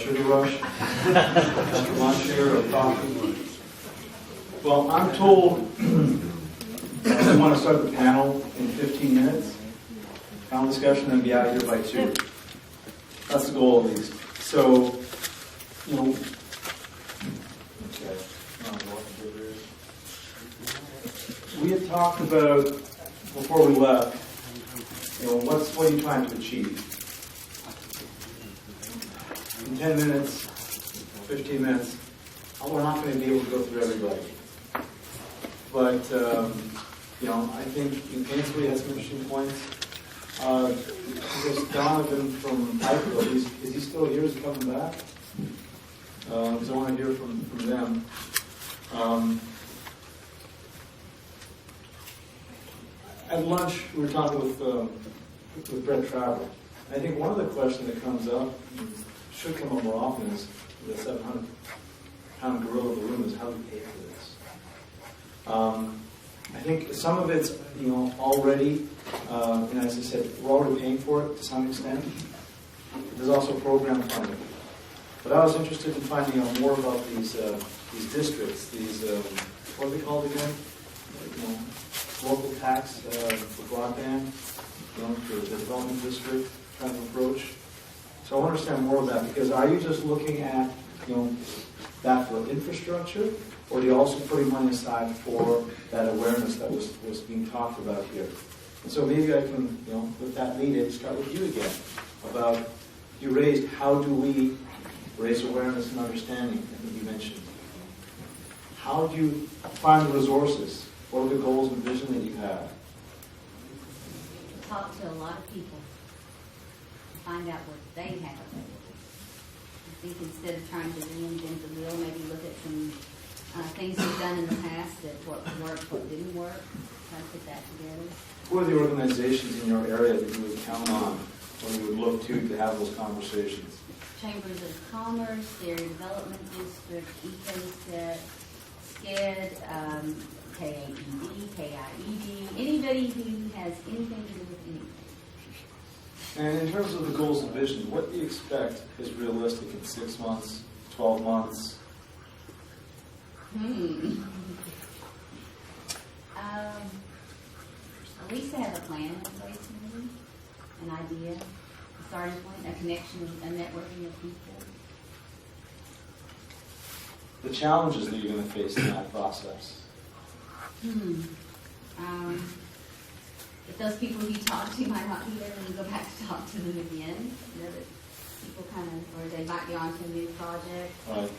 sugar rush after lunch here or coffee? Well, I'm told I want to start the panel in 15 minutes. Panel discussion and be out here by 2. That's the goal at least. So, you know, okay. We had talked about, before we left, you know, what are you trying to achieve? In 10 minutes, 15 minutes, we're not going to be able to go through everybody. But, you know, I think Ainsley has some interesting points. I guess Donovan from Piper, is he still here? Is he coming back? Because I want to hear from them. At lunch, we were talking with Brett Traver. I think one of the questions that comes up, should come up more often, is the 700-pound gorilla in the room is how do we pay for this? I think some of it's, you know, already, and as I said, we're already paying for it to some extent. There's also program funding. But I was interested in finding out more about these districts, these, what are they called again? You know, local tax for broadband, you know, for the development district kind of approach. So I want to understand more of that, because are you just looking at, you know, that for infrastructure, or do you also put money aside for that awareness that was being talked about here? And so maybe I can, you know, with that lead in, start with you again about, you raised, how do we raise awareness and understanding, I think you mentioned. How do you find the resources? What are the goals and vision that you have? Talk to a lot of people. Find out what they have available. I think instead of trying to reinvent the wheel, maybe look at some things we've done in the past, that what worked, what didn't work, try to put that together. Who are the organizations in your area that you would count on when you would look to have those conversations? Chambers of Commerce, Area Development District, EcoSet, SCED, KAED, KIED, anybody who has anything to do with anything. And in terms of the goals and vision, what do you expect is realistic in 6 months, 12 months? At least to have a plan in place, maybe, an idea, a starting point, a connection, a networking of people. The challenges that you're going to face in that process. If those people who you talk to might not be there, then you go back to talk to them again. You know, that people kind of, or they might be on to a new project. Right.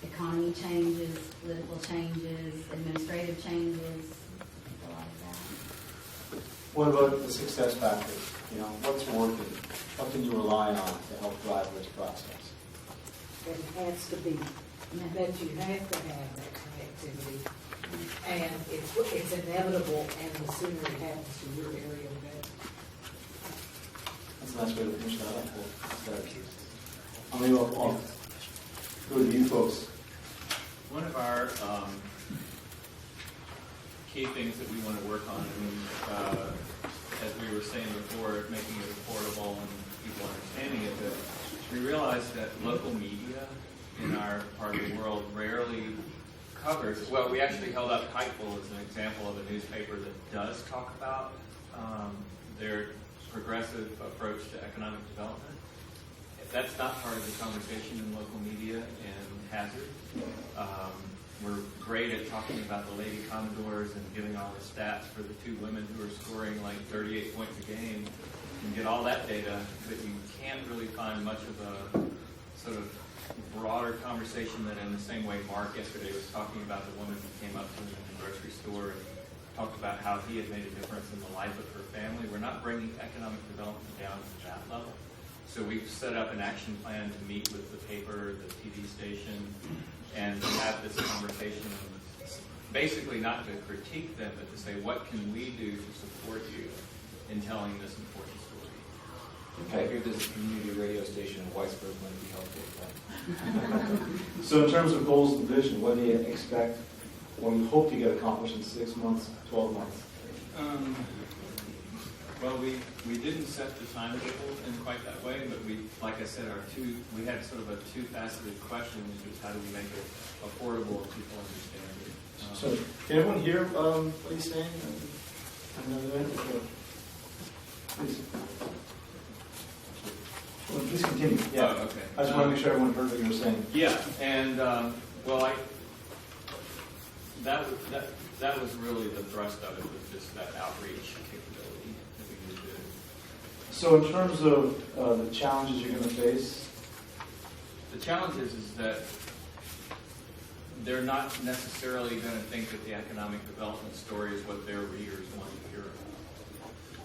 Economy changes, political changes, administrative changes, people like that. What about the success factors? You know, what's working? What can you rely on to help drive this process? It has to be that you have to have that connectivity, and it's inevitable. And the sooner it happens to your area, the better. That's a nice way to finish that up. I'll leave off. Go to you folks. One of our key things that we want to work on, as we were saying before, making it affordable and people understanding it, that we realize that local media in our part of the world rarely covers. Well, we actually held up Kiteful as an example of a newspaper that does talk about their progressive approach to economic development. That's not part of the conversation in local media in Hazard. We're great at talking about the Lady Commodores and giving all the stats for the 2 women who are scoring like 38 points a game. You can get all that data, but you can't really find much of a sort of broader conversation than in the same way Mark yesterday was talking about the woman who came up to him in the grocery store and talked about how he had made a difference in the life of her family. We're not bringing economic development down to that level. So we've set up an action plan to meet with the paper, the TV station, and to have this conversation, basically not to critique them, but to say, what can we do to support you in telling this important story? I hear there's a community radio station in Whitesburg might be helpful. So in terms of goals and vision, what do you expect, or you hope to get accomplished in 6 months, 12 months? Well, we didn't set the timetable in quite that way, but we, like I said, we had sort of a two-faceted question, which was how do we make it affordable and people understand it. So, can everyone hear what he's saying? Please. Well, please continue. Yeah. Oh, okay. I just want to make sure everyone heard what you were saying. Yeah, and well, that was really the thrust of it, was just that outreach capability that we need to do. So, in terms of the challenges you're going to face, the challenge is that they're not necessarily going to think that the economic development story is what their readers want to hear.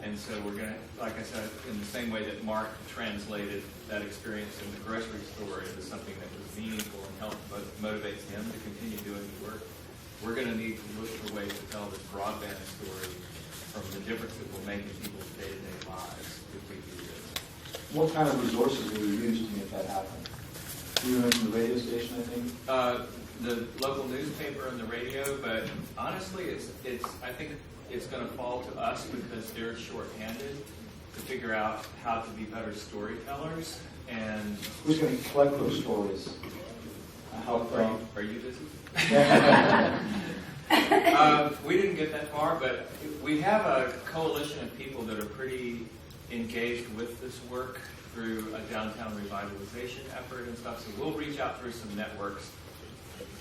And so we're going to, like I said, in the same way that Mark translated that experience in the grocery store into something that was meaningful and helped motivates him to continue doing the work, we're going to need to look for ways to tell this broadband story from the difference it will make in people's day-to-day lives if we do this. what kind of resources will you use to make that happen? You mentioned the radio station, I think. The local newspaper and the radio, but honestly, I think it's going to fall to us because they're shorthanded to figure out how to be better storytellers. And who's going to collect those stories? Are you busy? We didn't get that far, but we have a coalition of people that are pretty engaged with this work through a downtown revitalization effort and stuff. So we'll reach out through some networks.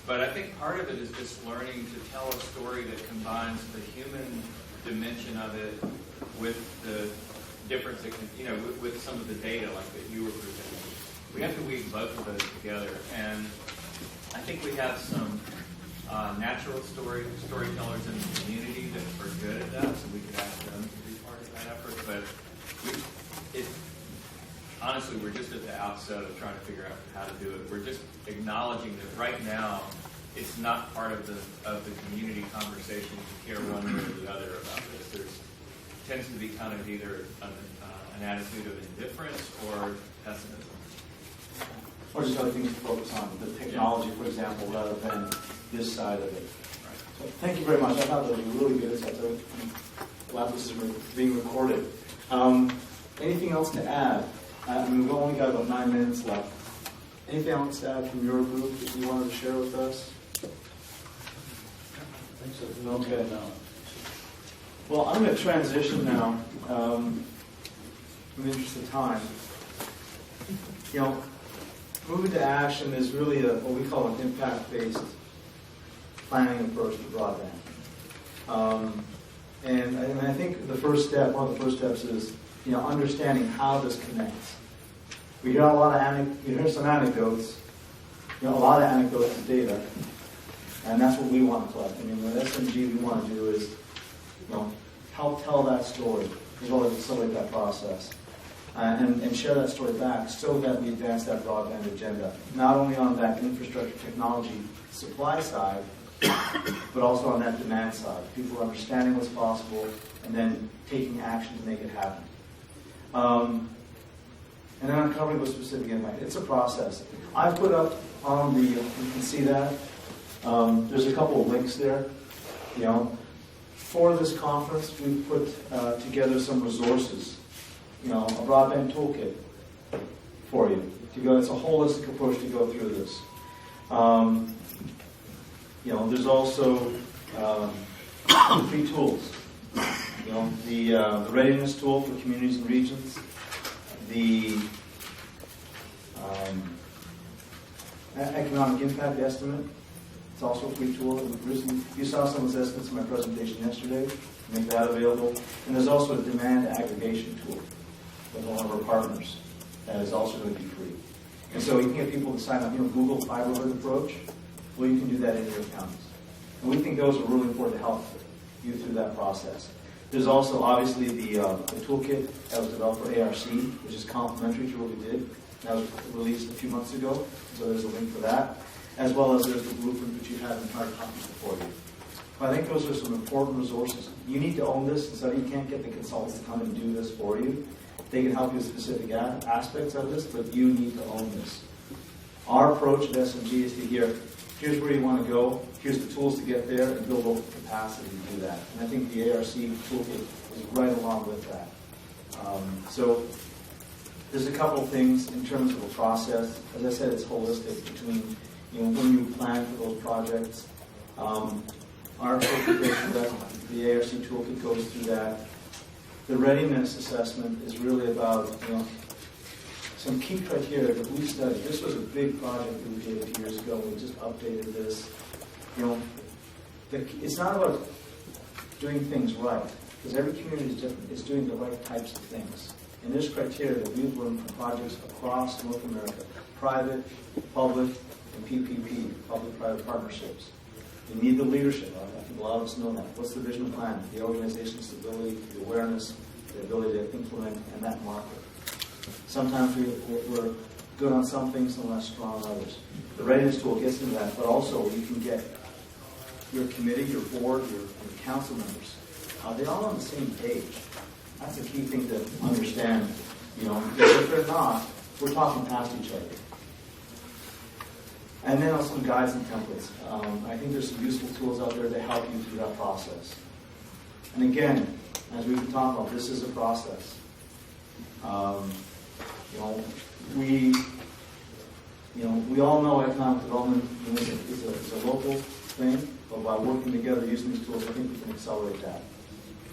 But I think part of it is just learning to tell a story that combines the human dimension of it with the difference that can, with some of the data like that you were presenting. We have to weave both of those together. And I think we have some natural storytellers in the community that are good at that, so we could ask them to be part of that effort. But honestly, we're just at the outset of trying to figure out how to do it. We're just acknowledging that right now it's not part of the community conversation to care one way or the other about this. There tends to be kind of either an attitude of indifference or pessimism. Or just other things to focus on, the technology, for example, rather than this side of it. Right. So thank you very much. I thought that was really good. I'm glad this is being recorded. Anything else to add? We've only got about 9 minutes left. Anything else to add from your group that you wanted to share with us? I think so. Okay. Well, I'm going to transition now in the interest of time. Moving to action is really what we call an impact-based planning approach to broadband. And I think one of the first steps is understanding how this connects. We hear some anecdotes, a lot of anecdotes and data, and that's what we want to collect. What SMG we want to do is help tell that story as well as accelerate that process. And share that story back so that we advance that broadband agenda, not only on that infrastructure technology supply side, but also on that demand side. People understanding what's possible and then taking action to make it happen. And then uncovering those specific impacts. It's a process. I've put up on you can see that. There's a couple of links there. For this conference, we put together some resources. A broadband toolkit for you to go. It's a holistic approach to go through this. There's also 3 tools. The readiness tool for communities and regions, the economic impact estimate. It's also a free tool. You saw some of those estimates in my presentation yesterday. Make that available. And there's also a demand aggregation tool with one of our partners that is also going to be free. And so you can get people to sign up, Google Fiber-optic approach. Well, you can do that in your counties. And we think those are really important to help you through that process. There's also obviously the toolkit that was developed for ARC, which is complementary to what we did. That was released a few months ago, so there's a link for that. As well as there's the blueprint which you had in hard copies before you. But I think those are some important resources. You need to own this, so you can't get the consultants to come and do this for you. They can help you with specific aspects of this, but you need to own this. Our approach at SMG is to here's where you want to go, here's the tools to get there, and build local capacity to do that. And I think the ARC toolkit is right along with that. So there's a couple of things in terms of the process. As I said, it's holistic between, when you plan for those projects. Our toolkit goes through that, the ARC toolkit goes through that. The readiness assessment is really about, some key criteria that we studied. This was a big project that we did a few years ago. We just updated this. It's not about doing things right, because every community is different. It's doing the right types of things. And there's criteria that we've learned from projects across North America: private, public, and PPP, public-private partnerships. You need the leadership. I think a lot of us know that. What's the vision plan? The organization stability, the awareness, the ability to implement, and that marker. Sometimes we're good on some things and less strong on others. The readiness tool gets into that, but also you can get your committee, your board, your council members. Are they all on the same page? That's a key thing to understand. Because if they're not, we're talking past each other. And then some guides and templates. I think there's some useful tools out there to help you through that process. And again, as we've been talking about, this is a process. We all know economic development is a local thing, but by working together using these tools, I think we can accelerate that.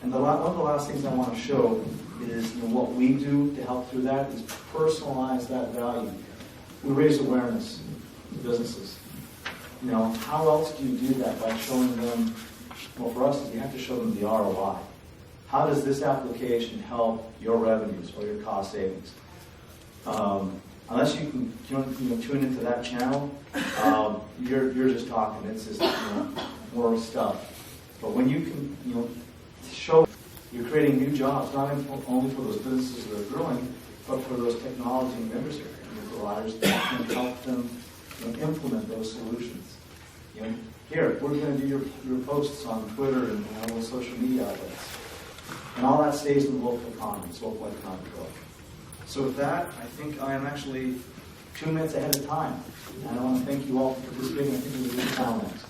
And one of the last things I want to show is what we do to help through that is personalize that value. We raise awareness to businesses. How else do you do that? By showing them, for us, you have to show them the ROI. How does this application help your revenues or your cost savings? Unless you can tune into that channel, you're just talking. It's just more stuff. But when you can show you're creating new jobs, not only for those businesses that are growing, but for those technology and industry providers that can help them implement those solutions. Here, we're going to do your posts on Twitter and all those social media outlets. And all that stays in the local economy. It's local economic growth. So with that, I think I am actually 2 minutes ahead of time. And I want to thank you all for participating. I think we'll do the panel next.